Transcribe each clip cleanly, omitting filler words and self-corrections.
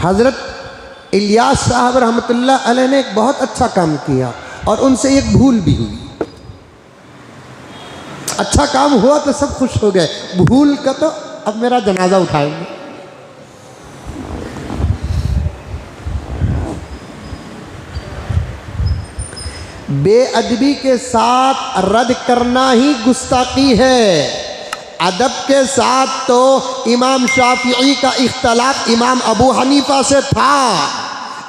हज़रत इलियास साहब रहमतुल्लाह अलैह ने एक बहुत अच्छा काम किया और उनसे एक भूल भी हुई। अच्छा काम हुआ तो सब खुश हो गए, भूल का तो अब मेरा जनाजा उठाएंगे। बेअदबी के साथ रद्द करना ही गुस्ताखी है। अदब के साथ तो इमाम शाफिई का इख्तलाफ इमाम अबू हनीफा से था,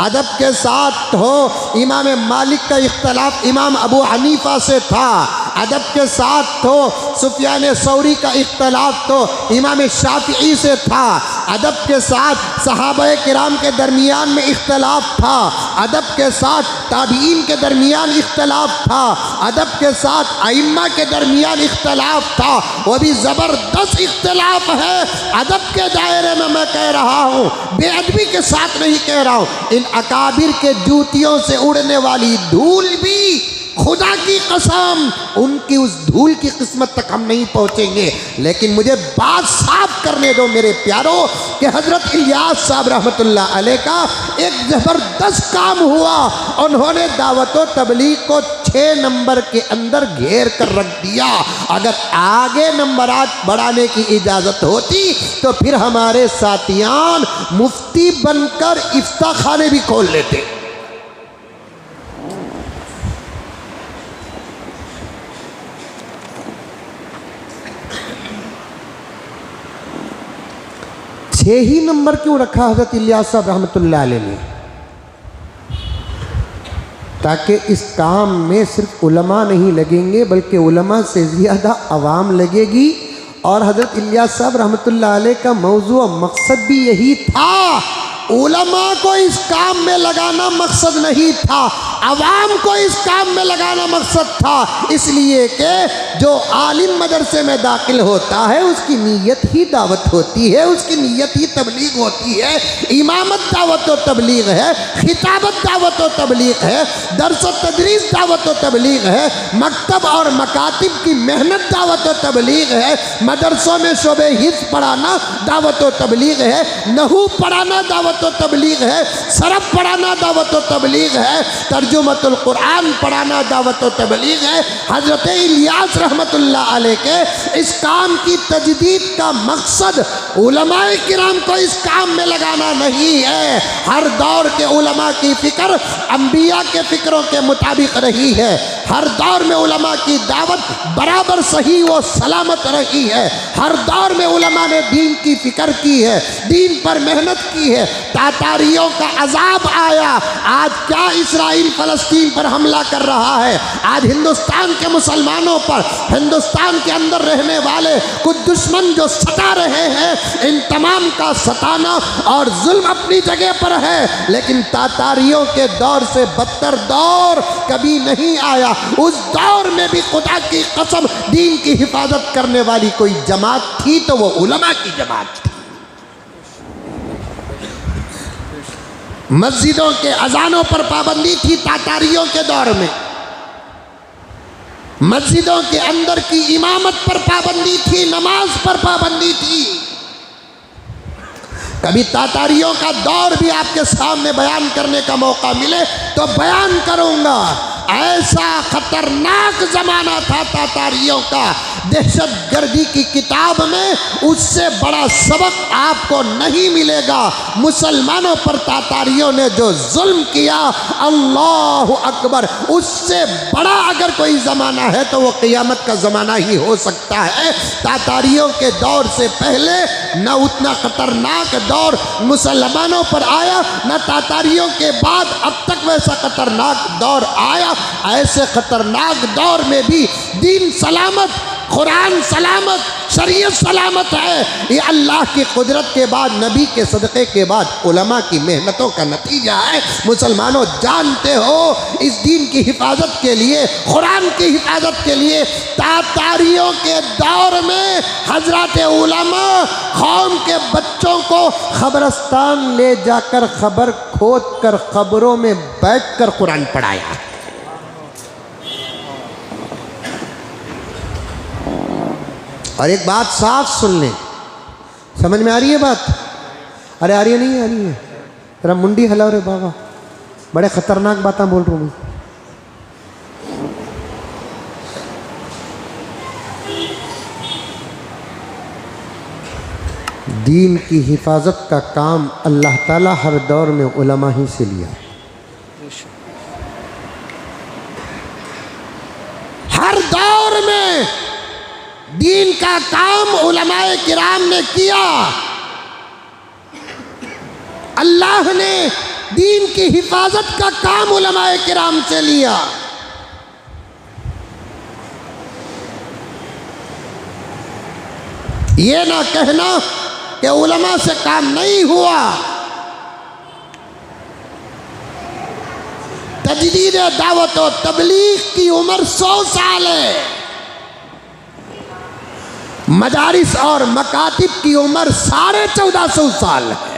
अदब के साथ तो इमाम मालिक का इख्तलाफ इमाम अबू हनीफा से था, अदब के साथ तो सुफियान सौरी का इख्तलाफ तो इमाम शाफिई से था, अदब के साथ सहाबाए किराम के दरमियान में इख्तलाफ था, अदब के साथ ताबीन के दरमियान इख्तलाफ था, अदब के साथ आइम्मा के दरमियान इख्तलाफ था। वो भी ज़बरदस्त इख्तलाफ है। अदब के दायरे में मैं कह रहा हूँ, बेअदबी के साथ नहीं कह रहा हूँ। इन अकाबिर के जूतियों से उड़ने वाली धूल भी, खुदा की कसम, उनकी उस धूल की किस्मत तक हम नहीं पहुंचेंगे। लेकिन मुझे बात साफ करने दो मेरे प्यारों कि हज़रत इलियास साहब रहमतुल्लाह अलैह का एक ज़बरदस्त काम हुआ। उन्होंने दावत व तबलीग को 6 नंबर के अंदर घेर कर रख दिया। अगर आगे नंबरात बढ़ाने की इजाज़त होती तो फिर हमारे साथियान मुफ्ती बनकर इफ्ता खाने भी खोल लेते। छह ही नंबर क्यों रखा हज़रत इलियास साहब रहमतुल्लाह अलैह ने? ताकि इस काम में सिर्फ उलमा नहीं लगेंगे बल्कि उलमा से ज़्यादा आवाम लगेगी। और हज़रत इलियास साहब रहमतुल्लाह अलैह का मौजू और मकसद भी यही था। उलमा को इस काम में लगाना मकसद नहीं था, अवाम को इस काम में लगाना मकसद था। इसलिए कि जो आलिम मदरसे में दाखिल होता है उसकी नीयत ही दावत होती है, उसकी नीयत ही तबलीग होती है। इमामत दावत व तबलीग है, खिताबत दावत व तबलीग है, दर्स व तदरीस दावत व तबलीग है, मकतब और मकातिब की मेहनत दावत व तबलीग है, मदरसों में शोबे हिफ्ज़ पढ़ाना दावत व तबलीग है, नहू पढ़ाना दावत व तबलीग है, सरफ पढ़ाना दावत व तबलीग है, तर्जुमतुल कुरान पढ़ाना दावत व तबलीग है। हज़रत इलियास रहमतुल्लाह अलैह के इस काम की तजदीद का मकसद उलमाए किराम को इस काम में लगाना नहीं है। हर दौर के उलमा की फ़िक्र अंबिया के फ़िक्रों के मुताबिक रही है। हर दौर में उलमा की दावत बराबर सही व सलामत रही है। हर दौर में उलमा ने दीन की फ़िक्र की है, दीन पर मेहनत की है। तातारियों का अजाब आया, आज क्या इसराइल फ़लस्तीन पर हमला कर रहा है, आज हिंदुस्तान के मुसलमानों पर, हिंदुस्तान के अंदर रहने वाले कुछ दुश्मन जो सता रहे हैं, इन तमाम का सताना और जुल्म अपनी जगह पर है। लेकिन तातारियों के दौर से बदतर दौर कभी नहीं आया। उस दौर में भी खुदा की कसम दीन की हिफाजत करने वाली कोई जमात थी तो वो उलमा की जमात थी। मस्जिदों के अजानों पर पाबंदी थी तातारियों के दौर में, मस्जिदों के अंदर की इमामत पर पाबंदी थी, नमाज पर पाबंदी थी। कभी तातारियों का दौर भी आपके सामने बयान करने का मौका मिले तो बयान करूंगा। ऐसा खतरनाक ज़माना था तातारियों का, दहशत गर्दी की किताब में उससे बड़ा सबक आपको नहीं मिलेगा। मुसलमानों पर तातारियों ने जो जुल्म किया, अल्लाह अकबर, उससे बड़ा अगर कोई ज़माना है तो वो क़ियामत का ज़माना ही हो सकता है। तातारियों के दौर से पहले न उतना ख़तरनाक दौर मुसलमानों पर आया, न तातारियों के बाद अब तक वैसा ख़तरनाक दौर आया। ऐसे ख़तरनाक दौर में भी दीन सलामत, कुरान सलामत, शरीयत सलामत है। ये अल्लाह की कुदरत के बाद, नबी के सदक़े के बाद उलमा की मेहनतों का नतीजा है। मुसलमानों जानते हो, इस दीन की हिफाजत के लिए, कुरान की हिफाजत के लिए तातारियों के दौर में हज़रत उलमा कौम के बच्चों को ख़बरस्तान ले जाकर ख़बर खोद कर ख़बरों में बैठ कर कुरान पढ़ाया। और एक बात साफ सुन लें, समझ में आ रही है बात? अरे आ रही है, नहीं आ रही है? तेरा मुंडी हिलाओ रे बाबा, बड़े खतरनाक बातें बोल रहा हूँ मैं। दीन की हिफाजत का काम अल्लाह ताला हर दौर में उलमा ही से लिया। हर दौर में दीन का काम उलमाए किराम ने किया। अल्लाह ने दीन की हिफाजत का काम उलमाए किराम से लिया। ये ना कहना कि उलमा से काम नहीं हुआ। तजदीद दावत और तबलीग की उम्र 100 साल है। मदारिस और मकातिब की उम्र 1450 साल है।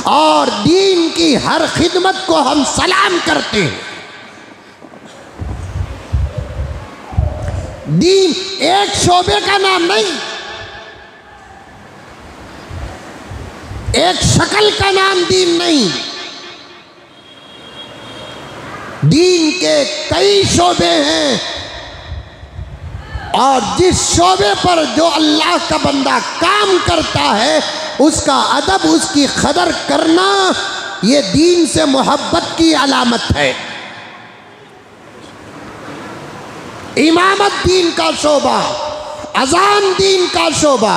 और दीन की हर खिदमत को हम सलाम करते हैं। दीन एक शोबे का नाम नहीं, एक शक्ल का नाम दीन नहीं। दीन के कई शोबे हैं और जिस शोबे पर जो अल्लाह का बंदा काम करता है उसका अदब, उसकी कदर करना, ये दीन से मोहब्बत की अलामत है। इमामत दीन का शोबा, अजान दीन का शोबा,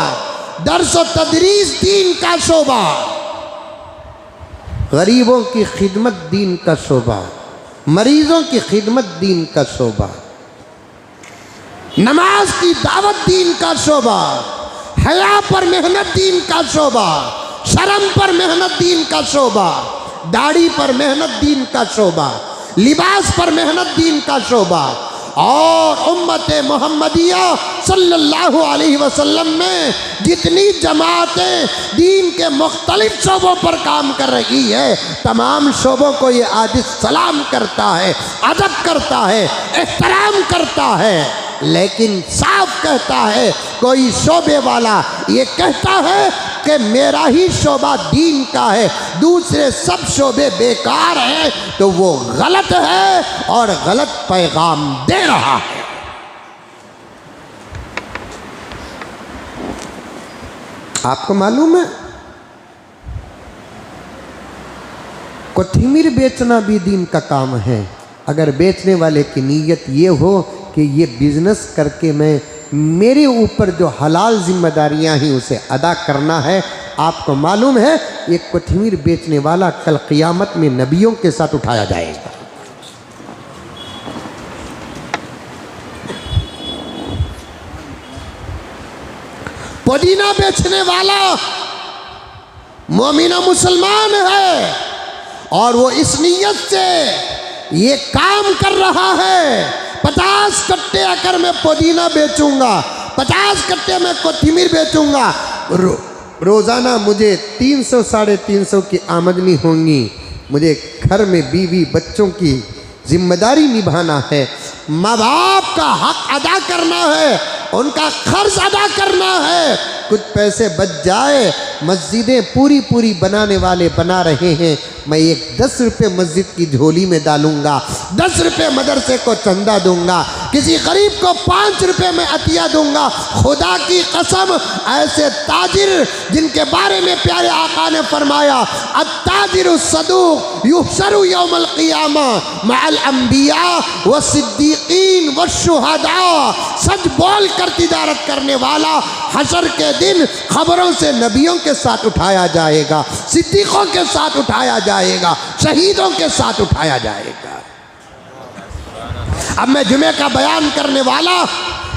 दर्स व तदरीस दीन का शोबा, गरीबों की खिदमत दीन का शोबा, मरीजों की खिदमत दीन का शोबा, नमाज की दावत दीन का शोबा, हया पर मेहनत दीन का शोबा, शर्म पर मेहनत दीन का शोबा, दाढ़ी पर मेहनत दीन का शोबा, लिबास पर मेहनत दीन का शोबा। और उम्मत मोहम्मदिया सल्लल्लाहु अलैहि वसल्लम में जितनी जमातें दीन के मुख्तलिफ शोबों पर काम कर रही है, तमाम शोबों को ये आदिश सलाम करता है, अदब करता है, एहतराम करता है। लेकिन साफ कहता है, कोई शोबे वाला ये कहता है कि मेरा ही शोबा दीन का है, दूसरे सब शोबे बेकार हैं, तो वो गलत है और गलत पैगाम दे रहा है। आपको मालूम है, कोथिमीर बेचना भी दीन का काम है। अगर बेचने वाले की नीयत ये हो कि ये बिजनेस करके मैं, मेरे ऊपर जो हलाल जिम्मेदारियां हैं उसे अदा करना है। आपको मालूम है, ये कोथिमीर बेचने वाला कल क़ियामत में नबियों के साथ उठाया जाएगा। पुदीना बेचने वाला मोमिना मुसलमान है और वो इस नीयत से ये काम कर रहा है, 50 कट्टे अगर मैं पुदीना बेचूंगा, 50 कट्टे में कोथिमीर बेचूंगा, रोज़ाना मुझे 300 साढ़े 300 की आमदनी होंगी। मुझे घर में बीवी बच्चों की जिम्मेदारी निभाना है, माँ बाप का हक अदा करना है, उनका खर्च अदा करना है। कुछ पैसे बच जाए, मस्जिदें पूरी पूरी बनाने वाले बना रहे हैं, मैं एक 10 रुपये मस्जिद की झोली में डालूंगा, 10 रुपये मदरसे को चंदा दूंगा, किसी गरीब को 5 रुपये में अतिया दूंगा। खुदा की कसम, ऐसे ताजिर जिनके बारे में प्यारे आका ने फरमाया, अत्ताजिरु सदूक युहशरु यौमल क़ियामा मअल अंबिया व सिद्दीकीन व शुहदा, सच बोल कर तिजारत करने वाला हशर के दिन खबरों से नबियों के साथ उठाया जाएगा, सिद्दीकों के साथ उठाया जाएगा, शहीदों के साथ उठाया जाएगा। अब मैं जुमे का बयान करने वाला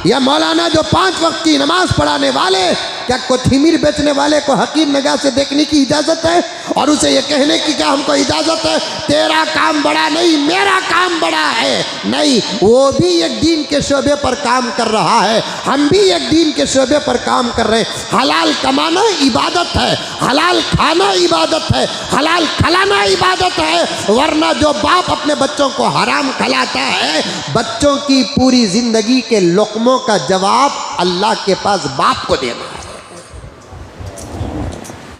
या मौलाना जो 5 वक्त की नमाज पढ़ाने वाले क्या कोथिमीर बेचने वाले को हकीम निगाह से देखने की इजाज़त है और उसे ये कहने की क्या हमको इजाज़त है तेरा काम बड़ा नहीं मेरा काम बड़ा है? नहीं, वो भी एक दीन के शोबे पर काम कर रहा है, हम भी एक दीन के शोबे पर काम कर रहे हैं। हलाल कमाना इबादत है, हलाल खाना इबादत है, हलाल खिलाना इबादत है। वरना जो बाप अपने बच्चों को हराम खिलाता है, बच्चों की पूरी जिंदगी के लुक़मों का जवाब अल्लाह के पास बाप को देना है।